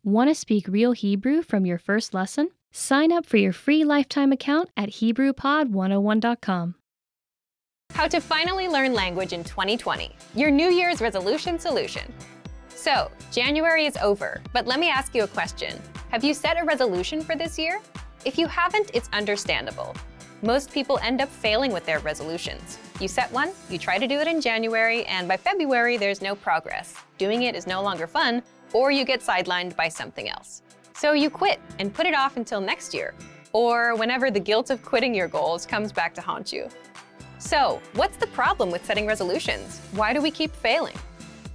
Want to speak real Hebrew from your first lesson? Sign up for your free lifetime account at HebrewPod101.com. How to finally learn language in 2020, your New Year's resolution solution. So, January is over, but let me ask you a question. Have you set a resolution for this year? If you haven't, it's understandable. Most people end up failing with their resolutions. You set one, you try to do it in January, and by February, there's no progress. Doing it is no longer fun, or you get sidelined by something else. So you quit and put it off until next year, or whenever the guilt of quitting your goals comes back to haunt you. So, what's the problem with setting resolutions? Why do we keep failing?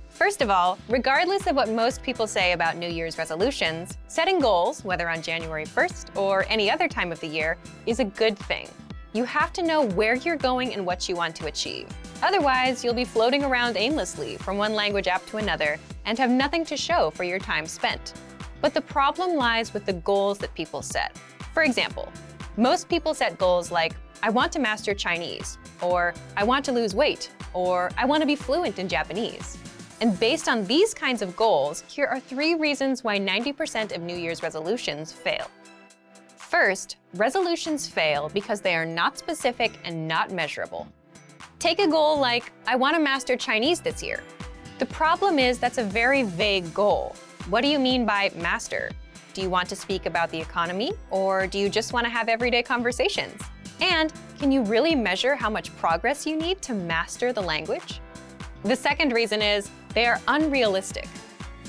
First of all, regardless of what most people say about New Year's resolutions, setting goals, whether on January 1st or any other time of the year, is a good thing. You have to know where you're going and what you want to achieve. Otherwise, you'll be floating around aimlessly from one language app to another and have nothing to show for your time spent. But the problem lies with the goals that people set. For example, most people set goals like, I want to master Chinese, or I want to lose weight, or I want to be fluent in Japanese. And based on these kinds of goals, here are 3 reasons why 90% of New Year's resolutions fail. First, resolutions fail because they are not specific and not measurable. Take a goal like, I want to master Chinese this year. The problem is that's a very vague goal. What do you mean by master? Do you want to speak about the economy, or do you just want to have everyday conversations? And can you really measure how much progress you need to master the language? The second reason is they are unrealistic.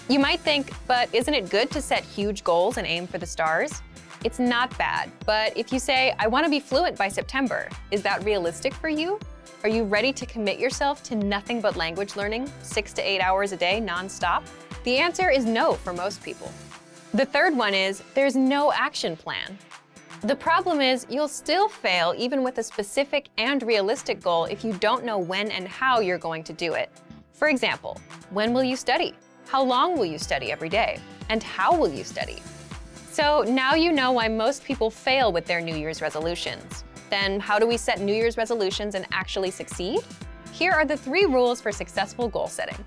You might think, but isn't it good to set huge goals and aim for the stars? It's not bad, but if you say, I want to be fluent by September, is that realistic for you? Are you ready to commit yourself to nothing but language learning, 6 to 8 hours a day nonstop? The answer is no for most people. The third one is there's no action plan. The problem is you'll still fail even with a specific and realistic goal if you don't know when and how you're going to do it. For example, when will you study? How long will you study every day? And how will you study? So now you know why most people fail with their New Year's resolutions. Then how do we set New Year's resolutions and actually succeed? Here are the 3 rules for successful goal setting.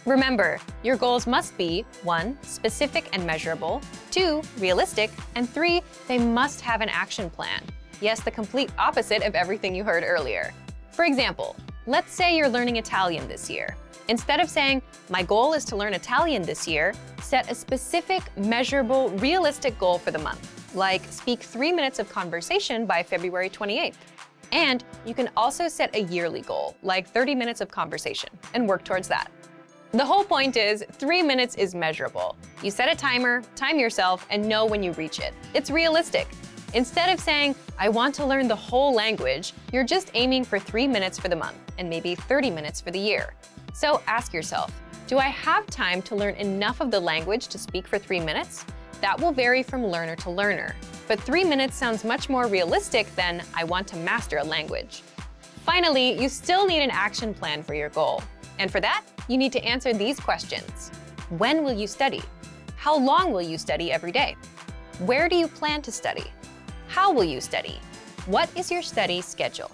Remember, your goals must be 1. Specific and measurable, 2. Realistic, and 3. They must have an action plan. Yes, the complete opposite of everything you heard earlier. For example, let's say you're learning Italian this year. Instead of saying, my goal is to learn Italian this year, set a specific, measurable, realistic goal for the month, like speak 3 minutes of conversation by February 28th. And you can also set a yearly goal, like 30 minutes of conversation, and work towards that. The whole point is 3 minutes is measurable. You set a timer, time yourself, and know when you reach it. It's realistic. Instead of saying, I want to learn the whole language, you're just aiming for 3 minutes for the month and maybe 30 minutes for the year. So ask yourself, do I have time to learn enough of the language to speak for 3 minutes? That will vary from learner to learner. But 3 minutes sounds much more realistic than I want to master a language. Finally, you still need an action plan for your goal. And for that, you need to answer these questions. When will you study? How long will you study every day? Where do you plan to study? How will you study? What is your study schedule?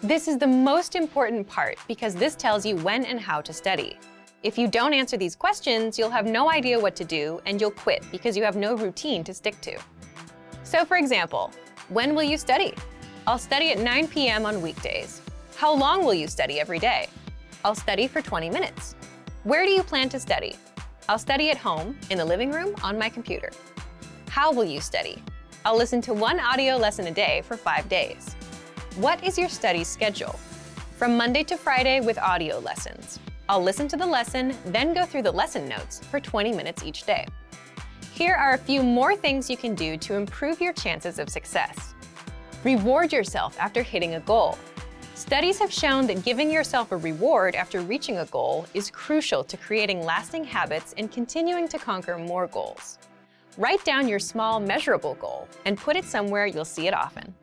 This is the most important part because this tells you when and how to study. If you don't answer these questions, you'll have no idea what to do and you'll quit because you have no routine to stick to. So for example, when will you study? I'll study at 9 p.m. on weekdays. How long will you study every day? I'll study for 20 minutes. Where do you plan to study? I'll study at home, in the living room, on my computer. How will you study? I'll listen to 1 audio lesson a day for 5 days. What is your study schedule? From Monday to Friday with audio lessons. I'll listen to the lesson, then go through the lesson notes for 20 minutes each day. Here are a few more things you can do to improve your chances of success. Reward yourself after hitting a goal. Studies have shown that giving yourself a reward after reaching a goal is crucial to creating lasting habits and continuing to conquer more goals. Write down your small, measurable goal and put it somewhere you'll see it often.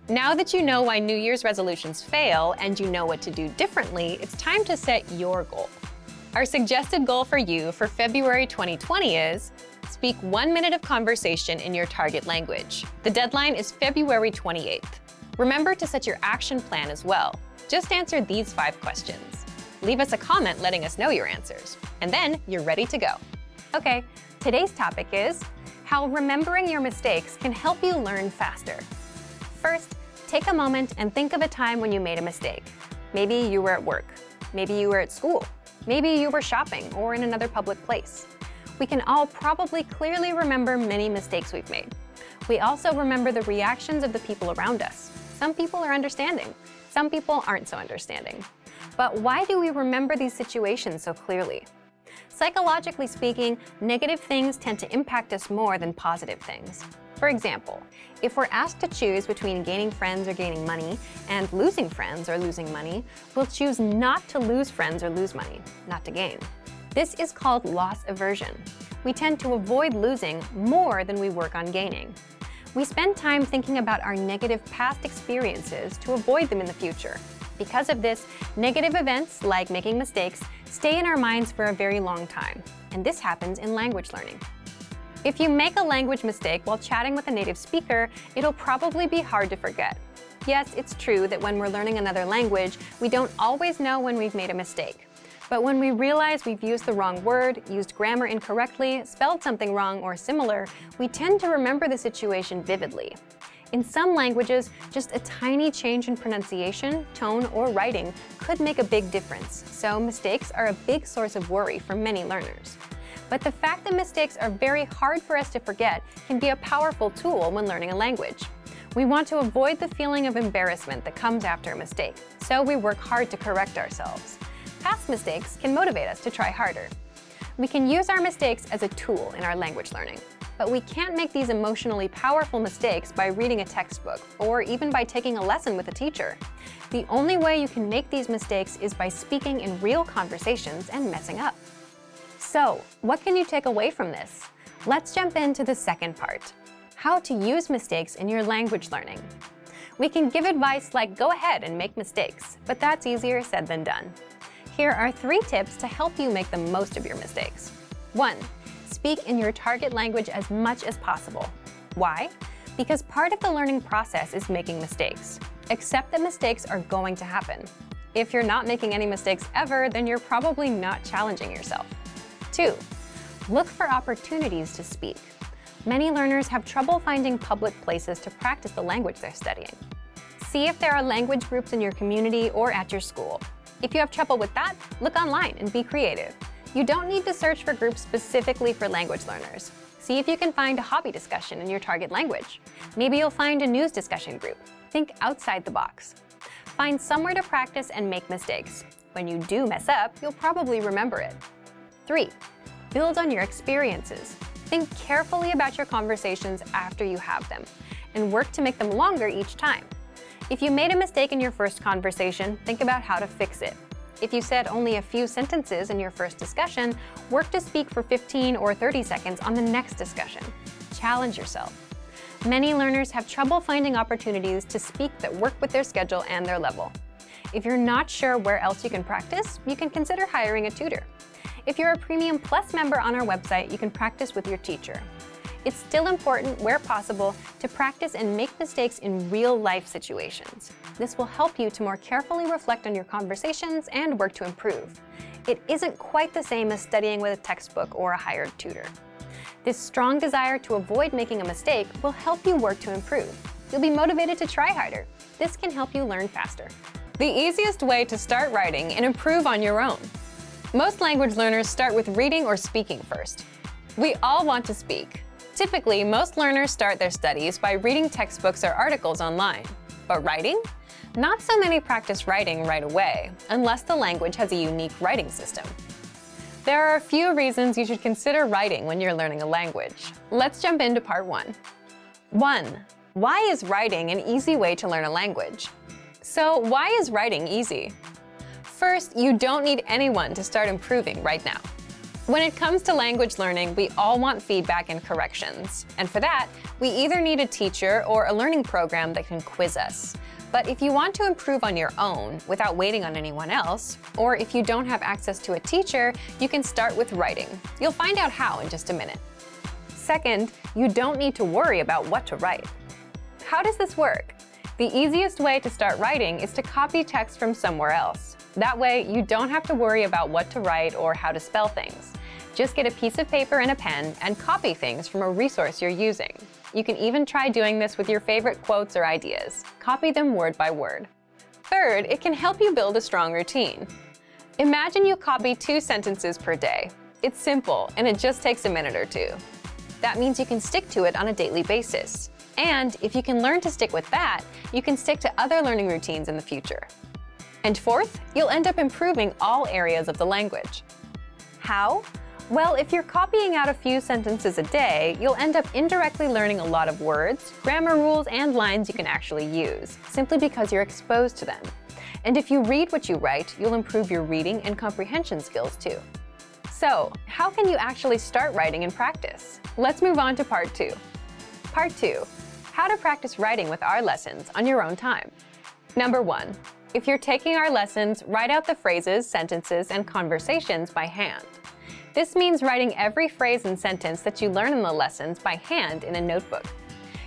Now that you know why New Year's resolutions fail and you know what to do differently, it's time to set your goal. Our suggested goal for you for February 2020 is speak 1 minute of conversation in your target language. The deadline is February 28th. Remember to set your action plan as well. Just answer these 5 questions. Leave us a comment letting us know your answers, and then you're ready to go. Okay, Today's topic is how remembering your mistakes can help you learn faster. First, take a moment and think of a time when you made a mistake. Maybe you were at work, maybe you were at school, maybe you were shopping or in another public place. We can all probably clearly remember many mistakes we've made. We also remember the reactions of the people around us. Some people are understanding, some people aren't so understanding. But why do we remember these situations so clearly? Psychologically speaking, negative things tend to impact us more than positive things. For example, if we're asked to choose between gaining friends or gaining money and losing friends or losing money, we'll choose not to lose friends or lose money, not to gain. This is called loss aversion. We tend to avoid losing more than we work on gaining. We spend time thinking about our negative past experiences to avoid them in the future. Because of this, negative events, like making mistakes, stay in our minds for a very long time. And this happens in language learning. If you make a language mistake while chatting with a native speaker, it'll probably be hard to forget. Yes, it's true that when we're learning another language, we don't always know when we've made a mistake. But when we realize we've used the wrong word, used grammar incorrectly, spelled something wrong or similar, we tend to remember the situation vividly. In some languages, just a tiny change in pronunciation, tone, or writing could make a big difference, so mistakes are a big source of worry for many learners. But the fact that mistakes are very hard for us to forget can be a powerful tool when learning a language. We want to avoid the feeling of embarrassment that comes after a mistake, so we work hard to correct ourselves. Past mistakes can motivate us to try harder. We can use our mistakes as a tool in our language learning. But we can't make these emotionally powerful mistakes by reading a textbook or even by taking a lesson with a teacher. The only way you can make these mistakes is by speaking in real conversations and messing up. So, what can you take away from this? Let's jump into the second part: how to use mistakes in your language learning. We can give advice like go ahead and make mistakes, but that's easier said than done. Here are 3 tips to help you make the most of your mistakes. 1. Speak in your target language as much as possible. Why? Because part of the learning process is making mistakes. Accept that mistakes are going to happen. If you're not making any mistakes ever, then you're probably not challenging yourself. 2. Look for opportunities to speak. Many learners have trouble finding public places to practice the language they're studying. See if there are language groups in your community or at your school. If you have trouble with that, look online and be creative. You don't need to search for groups specifically for language learners. See if you can find a hobby discussion in your target language. Maybe you'll find a news discussion group. Think outside the box. Find somewhere to practice and make mistakes. When you do mess up, you'll probably remember it. 3. Build on your experiences. Think carefully about your conversations after you have them, and work to make them longer each time. If you made a mistake in your first conversation, think about how to fix it. If you said only a few sentences in your first discussion, work to speak for 15 or 30 seconds on the next discussion. Challenge yourself. Many learners have trouble finding opportunities to speak that work with their schedule and their level. If you're not sure where else you can practice, you can consider hiring a tutor. If you're a Premium Plus member on our website, you can practice with your teacher. It's still important, where possible, to practice and make mistakes in real-life situations. This will help you to more carefully reflect on your conversations and work to improve. It isn't quite the same as studying with a textbook or a hired tutor. This strong desire to avoid making a mistake will help you work to improve. You'll be motivated to try harder. This can help you learn faster. The easiest way to start writing and improve on your own. Most language learners start with reading or speaking first. We all want to speak. Typically, most learners start their studies by reading textbooks or articles online. But writing? Not so many practice writing right away, unless the language has a unique writing system. There are a few reasons you should consider writing when you're learning a language. Let's jump into part 1. 1. Why is writing an easy way to learn a language? So, why is writing easy? First, you don't need anyone to start improving right now. When it comes to language learning, we all want feedback and corrections. And for that, we either need a teacher or a learning program that can quiz us. But if you want to improve on your own without waiting on anyone else, or if you don't have access to a teacher, you can start with writing. You'll find out how in just a minute. Second, you don't need to worry about what to write. How does this work? The easiest way to start writing is to copy text from somewhere else. That way, you don't have to worry about what to write or how to spell things. Just get a piece of paper and a pen and copy things from a resource you're using. You can even try doing this with your favorite quotes or ideas. Copy them word by word. Third, it can help you build a strong routine. Imagine you copy 2 sentences per day. It's simple, and it just takes a minute or 2. That means you can stick to it on a daily basis. And if you can learn to stick with that, you can stick to other learning routines in the future. And fourth, you'll end up improving all areas of the language. How? Well, if you're copying out a few sentences a day, you'll end up indirectly learning a lot of words, grammar rules, and lines you can actually use, simply because you're exposed to them. And if you read what you write, you'll improve your reading and comprehension skills too. So, how can you actually start writing and practice? Let's move on to part 2. Part 2, how to practice writing with our lessons on your own time. Number 1, if you're taking our lessons, write out the phrases, sentences, and conversations by hand. This means writing every phrase and sentence that you learn in the lessons by hand in a notebook.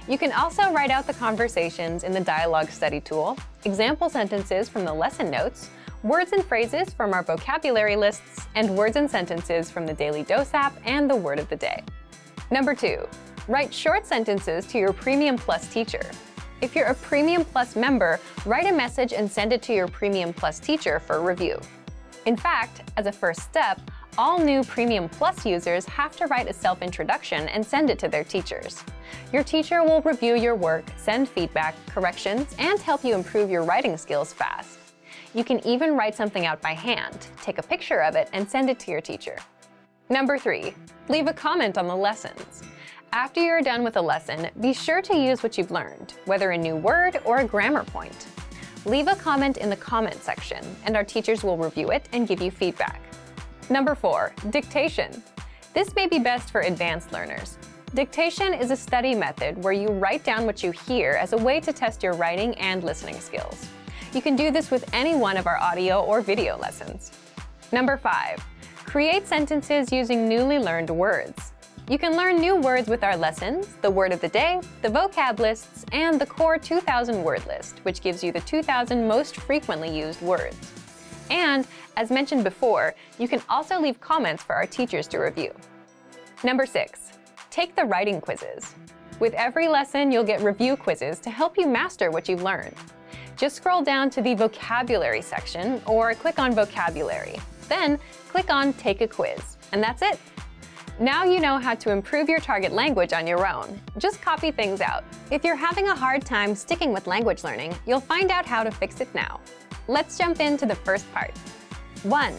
You can also write out the conversations in the dialogue study tool, example sentences from the lesson notes, words and phrases from our vocabulary lists, and words and sentences from the Daily Dose app and the Word of the Day. Number 2, write short sentences to your Premium Plus teacher. If you're a Premium Plus member, write a message and send it to your Premium Plus teacher for review. In fact, as a first step, all new Premium Plus users have to write a self-introduction and send it to their teachers. Your teacher will review your work, send feedback, corrections, and help you improve your writing skills fast. You can even write something out by hand, take a picture of it, and send it to your teacher. Number 3, leave a comment on the lessons. After you're done with a lesson, be sure to use what you've learned, whether a new word or a grammar point. Leave a comment in the comment section, and our teachers will review it and give you feedback. Number 4, dictation. This may be best for advanced learners. Dictation is a study method where you write down what you hear as a way to test your writing and listening skills. You can do this with any one of our audio or video lessons. Number 5, create sentences using newly learned words. You can learn new words with our lessons, the word of the day, the vocab lists, and the core 2000 word list, which gives you the 2000 most frequently used words. And, as mentioned before, you can also leave comments for our teachers to review. Number 6, take the writing quizzes. With every lesson, you'll get review quizzes to help you master what you've learned. Just scroll down to the vocabulary section or click on vocabulary. Then click on Take a Quiz, and that's it. Now you know how to improve your target language on your own. Just copy things out. If you're having a hard time sticking with language learning, you'll find out how to fix it now. Let's jump into the first part. 1,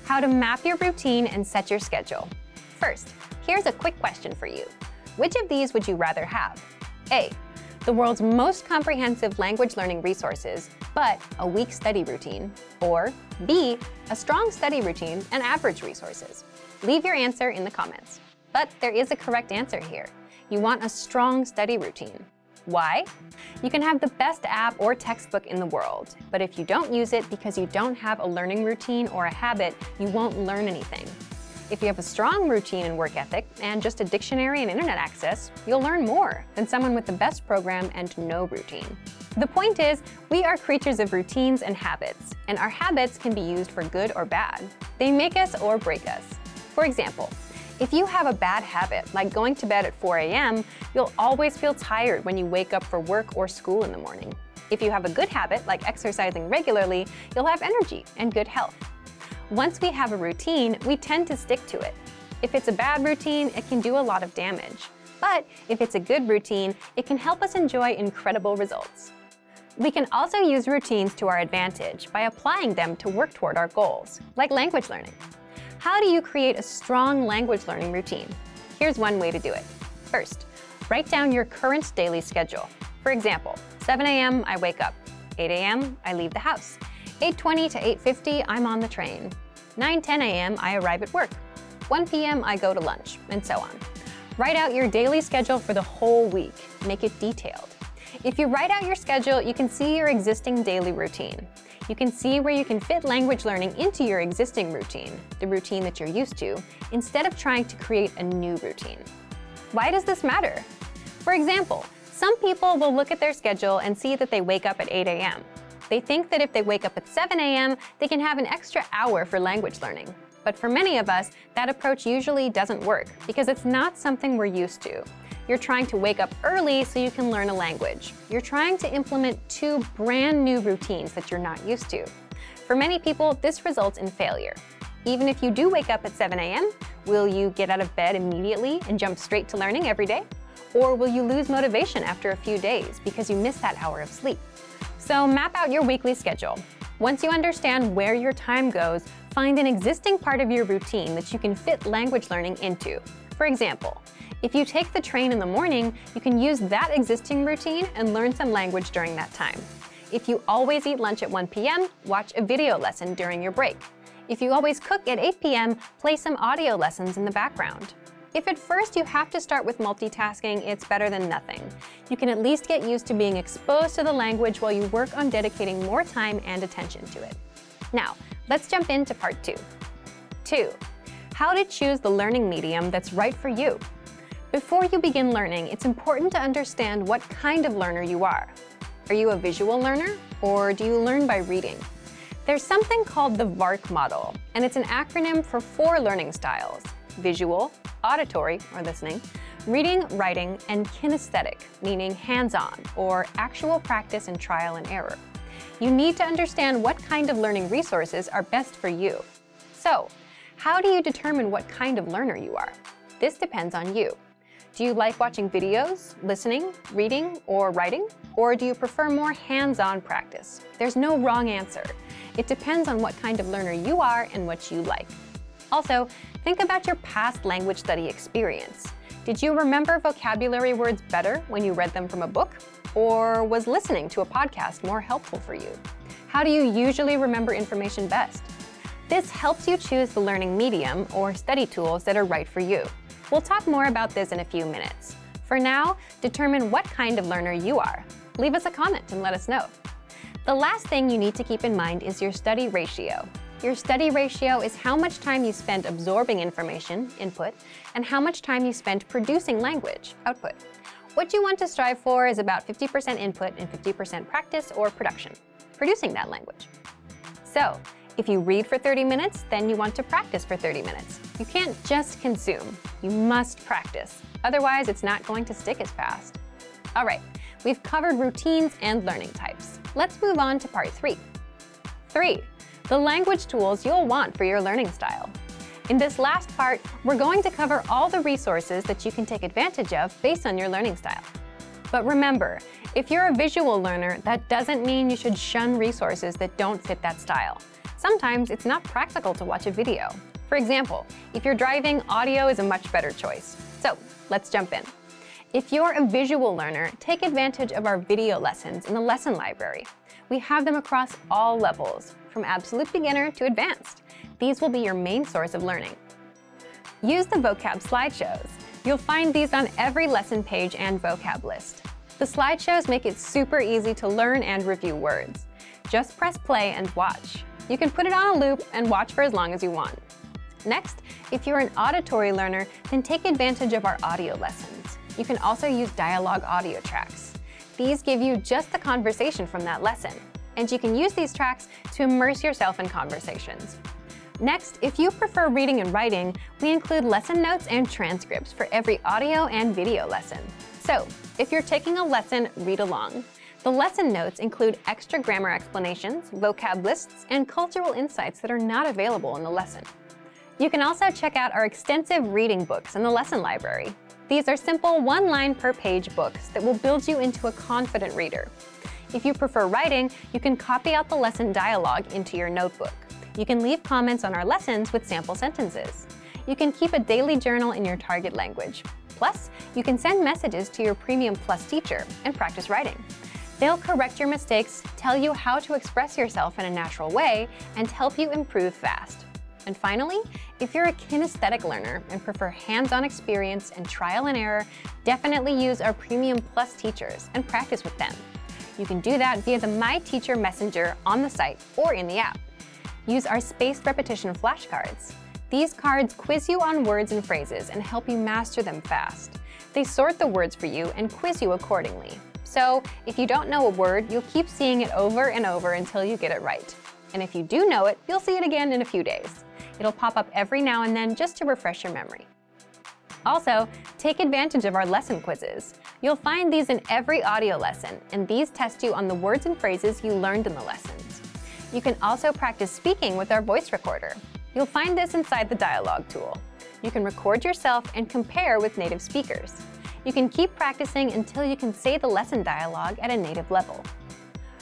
how to map your routine and set your schedule. First, here's a quick question for you. Which of these would you rather have? A, the world's most comprehensive language learning resources, but a weak study routine. Or B, a strong study routine and average resources. Leave your answer in the comments. But there is a correct answer here. You want a strong study routine. Why? You can have the best app or textbook in the world, but if you don't use it because you don't have a learning routine or a habit, you won't learn anything. If you have a strong routine and work ethic and just a dictionary and internet access, you'll learn more than someone with the best program and no routine. The point is, we are creatures of routines and habits, and our habits can be used for good or bad. They make us or break us. For example, if you have a bad habit, like going to bed at 4 a.m., you'll always feel tired when you wake up for work or school in the morning. If you have a good habit, like exercising regularly, you'll have energy and good health. Once we have a routine, we tend to stick to it. If it's a bad routine, it can do a lot of damage. But if it's a good routine, it can help us enjoy incredible results. We can also use routines to our advantage by applying them to work toward our goals, like language learning. How do you create a strong language learning routine? Here's one way to do it. First, write down your current daily schedule. For example, 7 a.m. I wake up. 8 a.m. I leave the house. 8:20 to 8:50 I'm on the train. 9:10 a.m. I arrive at work. 1 p.m. I go to lunch, and so on. Write out your daily schedule for the whole week. Make it detailed. If you write out your schedule, you can see your existing daily routine. You can see where you can fit language learning into your existing routine, the routine that you're used to, instead of trying to create a new routine. Why does this matter? For example, some people will look at their schedule and see that they wake up at 8 a.m. They think that if they wake up at 7 a.m., they can have an extra hour for language learning. But for many of us, that approach usually doesn't work because it's not something we're used to. You're trying to wake up early so you can learn a language. You're trying to implement two brand new routines that you're not used to. For many people, this results in failure. Even if you do wake up at 7 a.m., will you get out of bed immediately and jump straight to learning every day? Or will you lose motivation after a few days because you missed that hour of sleep? So map out your weekly schedule. Once you understand where your time goes, find an existing part of your routine that you can fit language learning into. For example, if you take the train in the morning, you can use that existing routine and learn some language during that time. If you always eat lunch at 1 p.m., watch a video lesson during your break. If you always cook at 8 p.m., play some audio lessons in the background. If at first you have to start with multitasking, it's better than nothing. You can at least get used to being exposed to the language while you work on dedicating more time and attention to it. Now, let's jump into part 2. 2. How to choose the learning medium that's right for you. Before you begin learning, it's important to understand what kind of learner you are. Are you a visual learner, or do you learn by reading? There's something called the VARK model, and it's an acronym for 4 learning styles: visual, auditory, or listening, reading, writing, and kinesthetic, meaning hands-on, or actual practice and trial and error. You need to understand what kind of learning resources are best for you. So, how do you determine what kind of learner you are? This depends on you. Do you like watching videos, listening, reading, or writing? Or do you prefer more hands-on practice? There's no wrong answer. It depends on what kind of learner you are and what you like. Also, think about your past language study experience. Did you remember vocabulary words better when you read them from a book? Or was listening to a podcast more helpful for you? How do you usually remember information best? This helps you choose the learning medium or study tools that are right for you. We'll talk more about this in a few minutes. For now, determine what kind of learner you are. Leave us a comment and let us know. The last thing you need to keep in mind is your study ratio. Your study ratio is how much time you spend absorbing information, input, and how much time you spend producing language, output. What you want to strive for is about 50% input and 50% practice or production, producing that language. So, if you read for 30 minutes, then you want to practice for 30 minutes. You can't just consume, you must practice. Otherwise, it's not going to stick as fast. All right, we've covered routines and learning types. Let's move on to part 3. 3. The language tools you'll want for your learning style. In this last part, we're going to cover all the resources that you can take advantage of based on your learning style. But remember, if you're a visual learner, that doesn't mean you should shun resources that don't fit that style. Sometimes it's not practical to watch a video. For example, if you're driving, audio is a much better choice. So let's jump in. If you're a visual learner, take advantage of our video lessons in the lesson library. We have them across all levels, from absolute beginner to advanced. These will be your main source of learning. Use the vocab slideshows. You'll find these on every lesson page and vocab list. The slideshows make it super easy to learn and review words. Just press play and watch. You can put it on a loop and watch for as long as you want. Next, if you're an auditory learner, then take advantage of our audio lessons. You can also use dialogue audio tracks. These give you just the conversation from that lesson, and you can use these tracks to immerse yourself in conversations. Next, if you prefer reading and writing, we include lesson notes and transcripts for every audio and video lesson. So, if you're taking a lesson, read along. The lesson notes include extra grammar explanations, vocab lists, and cultural insights that are not available in the lesson. You can also check out our extensive reading books in the lesson library. These are simple one-line per page books that will build you into a confident reader. If you prefer writing, you can copy out the lesson dialogue into your notebook. You can leave comments on our lessons with sample sentences. You can keep a daily journal in your target language. Plus, you can send messages to your Premium Plus teacher and practice writing. They'll correct your mistakes, tell you how to express yourself in a natural way, and help you improve fast. And finally, if you're a kinesthetic learner and prefer hands-on experience and trial and error, definitely use our Premium Plus teachers and practice with them. You can do that via the My Teacher Messenger on the site or in the app. Use our spaced repetition flashcards. These cards quiz you on words and phrases and help you master them fast. They sort the words for you and quiz you accordingly. So, if you don't know a word, you'll keep seeing it over and over until you get it right. And if you do know it, you'll see it again in a few days. It'll pop up every now and then just to refresh your memory. Also, take advantage of our lesson quizzes. You'll find these in every audio lesson, and these test you on the words and phrases you learned in the lessons. You can also practice speaking with our voice recorder. You'll find this inside the dialogue tool. You can record yourself and compare with native speakers. You can keep practicing until you can say the lesson dialogue at a native level.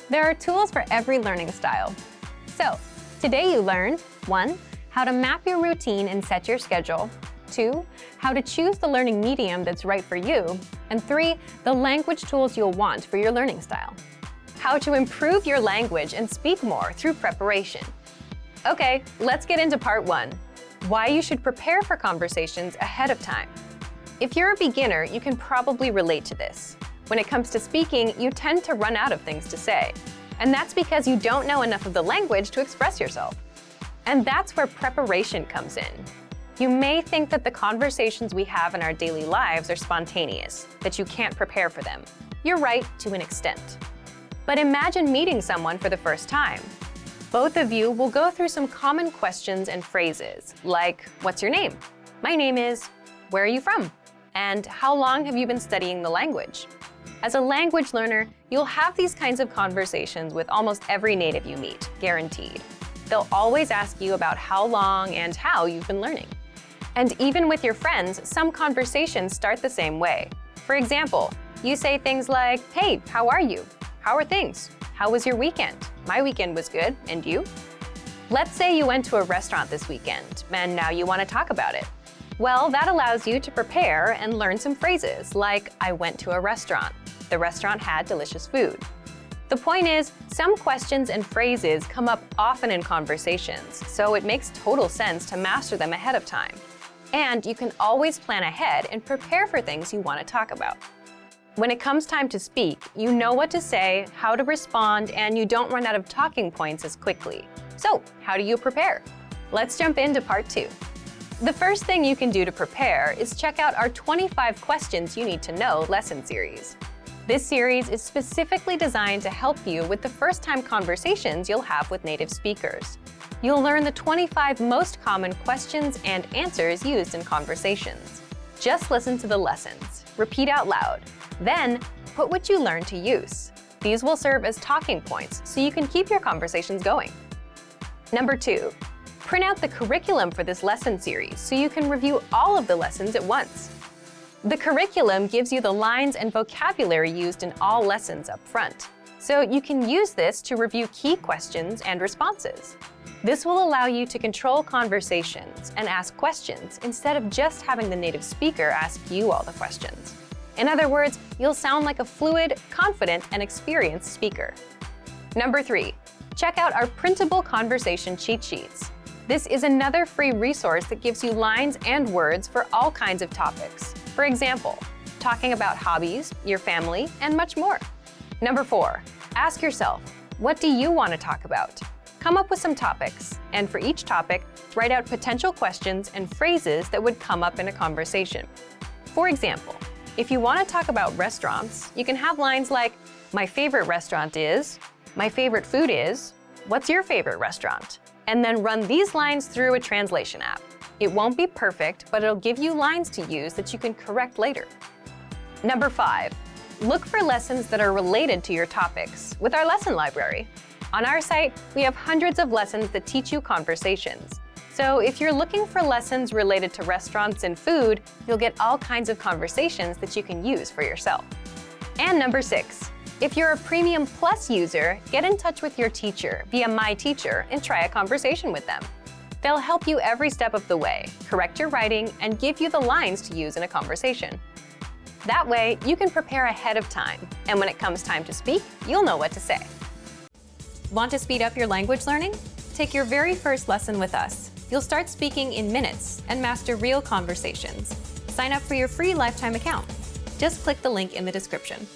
There are tools for every learning style. So, today you learned 1. How to map your routine and set your schedule. 2. How to choose the learning medium that's right for you. And 3. The language tools you'll want for your learning style. How to improve your language and speak more through preparation. Okay, let's get into part 1. Why you should prepare for conversations ahead of time. If you're a beginner, you can probably relate to this. When it comes to speaking, you tend to run out of things to say. And that's because you don't know enough of the language to express yourself. And that's where preparation comes in. You may think that the conversations we have in our daily lives are spontaneous, that you can't prepare for them. You're right to an extent. But imagine meeting someone for the first time. Both of you will go through some common questions and phrases, like, what's your name? My name is, where are you from? And how long have you been studying the language? As a language learner, you'll have these kinds of conversations with almost every native you meet, guaranteed. They'll always ask you about how long and how you've been learning. And even with your friends, some conversations start the same way. For example, you say things like, hey, how are you? How are things? How was your weekend? My weekend was good, and you? Let's say you went to a restaurant this weekend, and now you want to talk about it. Well, that allows you to prepare and learn some phrases like, I went to a restaurant. The restaurant had delicious food. The point is, some questions and phrases come up often in conversations, so it makes total sense to master them ahead of time. And you can always plan ahead and prepare for things you want to talk about. When it comes time to speak, you know what to say, how to respond, and you don't run out of talking points as quickly. So, how do you prepare? Let's jump into part 2. The first thing you can do to prepare is check out our 25 questions you need to know lesson series. This series is specifically designed to help you with the first-time conversations you'll have with native speakers. You'll learn the 25 most common questions and answers used in conversations. Just listen to the lessons, repeat out loud, then put what you learned to use. These will serve as talking points so you can keep your conversations going. Number 2, print out the curriculum for this lesson series so you can review all of the lessons at once. The curriculum gives you the lines and vocabulary used in all lessons up front, so you can use this to review key questions and responses. This will allow you to control conversations and ask questions instead of just having the native speaker ask you all the questions. In other words, you'll sound like a fluid, confident, and experienced speaker. Number 3, check out our printable conversation cheat sheets. This is another free resource that gives you lines and words for all kinds of topics. For example, talking about hobbies, your family, and much more. Number 4, ask yourself, what do you want to talk about? Come up with some topics, and for each topic, write out potential questions and phrases that would come up in a conversation. For example, if you want to talk about restaurants, you can have lines like, my favorite restaurant is, my favorite food is, what's your favorite restaurant? And then run these lines through a translation app. It won't be perfect, but it'll give you lines to use that you can correct later. Number 5, look for lessons that are related to your topics with our lesson library. On our site, we have hundreds of lessons that teach you conversations. So if you're looking for lessons related to restaurants and food, you'll get all kinds of conversations that you can use for yourself. And number 6, if you're a Premium Plus user, get in touch with your teacher via My Teacher and try a conversation with them. They'll help you every step of the way, correct your writing, and give you the lines to use in a conversation. That way, you can prepare ahead of time, and when it comes time to speak, you'll know what to say. Want to speed up your language learning? Take your very first lesson with us. You'll start speaking in minutes and master real conversations. Sign up for your free lifetime account. Just click the link in the description.